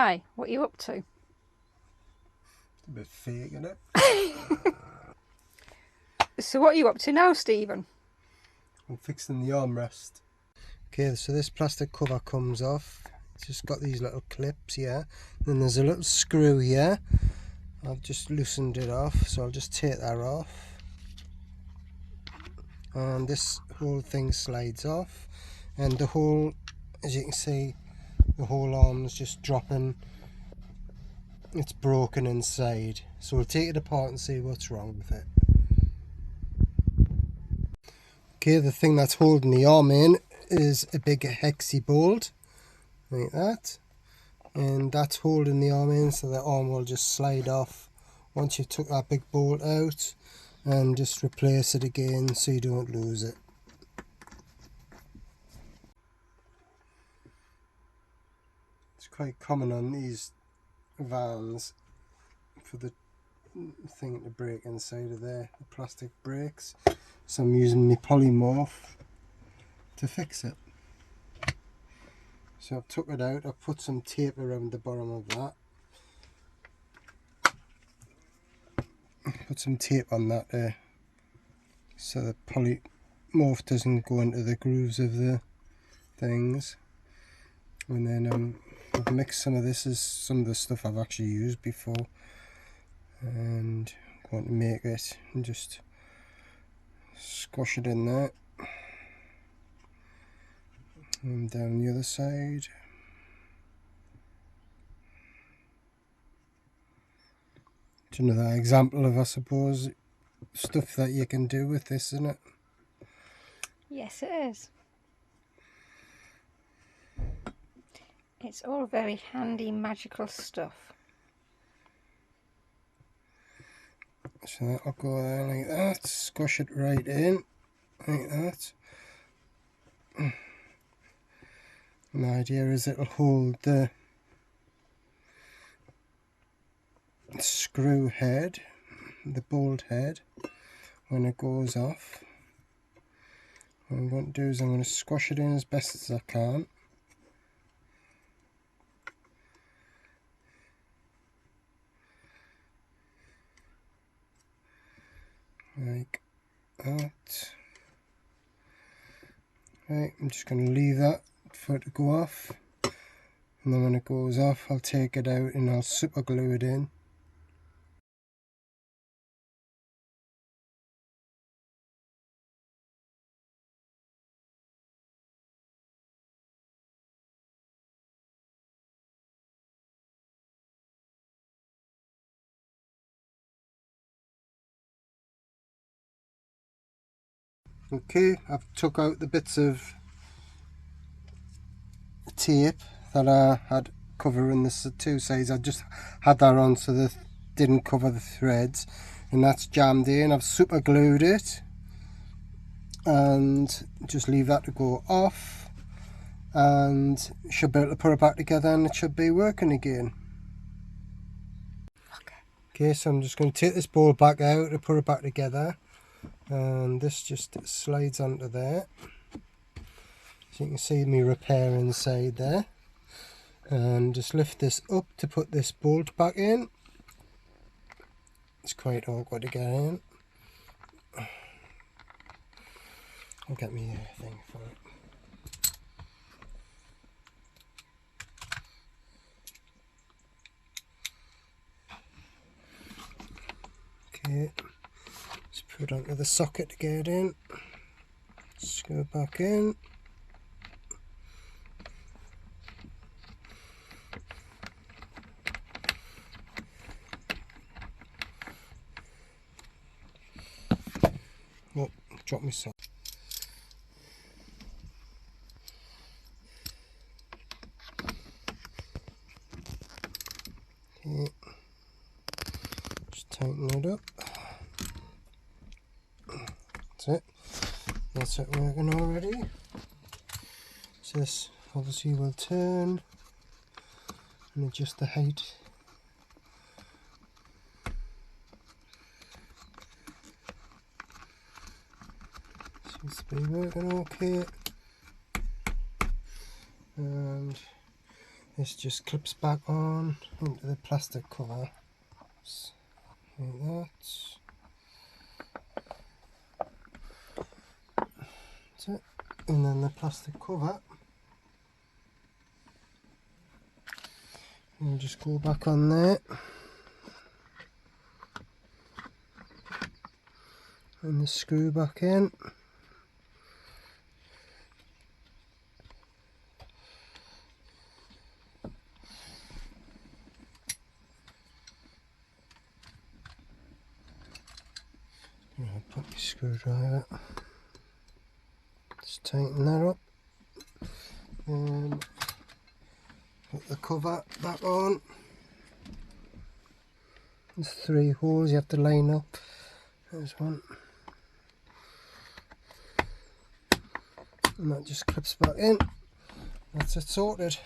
Hi, what are you up to? It's a bit fake, isn't it? So what are you up to now, Stephen? I'm fixing the armrest. Okay, so this plastic cover comes off. It's just got these little clips here. Then there's a little screw here. I've just loosened it off, so I'll just take that off. And this whole thing slides off. And the whole, as you can see, the whole arm's just dropping. It's broken inside. So we'll take it apart and see what's wrong with it. Okay, the thing that's holding the arm in is a big hexy bolt, like that. And that's holding the arm in, so the arm will just slide off once you took that big bolt out, and just replace it again so you don't lose it. It's quite common on these vans for the thing to break inside of there, the plastic brakes. So I'm using my polymorph to fix it. So I've took it out, I've put some tape around the bottom of that. Put some tape on that there, so the polymorph doesn't go into the grooves of the things. And then I've mixed some of this as some of the stuff I've actually used before, and I'm going to make it and just squash it in there, and down the other side. It's another example of, I suppose, stuff that you can do with this, isn't it? Yes, it is. It's all very handy, magical stuff. So that'll go there like that, squash it right in, like that. And the idea is it'll hold the screw head, the bolt head, when it goes off. What I'm going to do is I'm going to squash it in as best as I can. Like that. Right, I'm just going to leave that for it to go off. And then when it goes off, I'll take it out and I'll super glue it in. Okay, I've took out the bits of tape that I had covering the two sides. I just had that on so that didn't cover the threads, and that's jammed in. I've super glued it and just leave that to go off, and should be able to put it back together and it should be working again. Okay, so I'm just going to take this bolt back out to put it back together, and this just slides onto there. So you can see me repair inside there, and just lift this up to put this bolt back in. It's quite awkward to get in. I'll get me a thing for it. Okay, just put it onto the socket to get it in. Screw it back in. Oh, drop my sock. Okay, just tighten it up. That's it. That's it working already. So this obviously will turn and adjust the height. Seems to be working okay. And this just clips back on into the plastic cover, like that. That's it. And then the plastic cover will just go back on there, and the screw back in. Put my screwdriver, just tighten that up, and put the cover back on. There's 3 holes you have to line up. There's one, and that just clips back in. That's it sorted.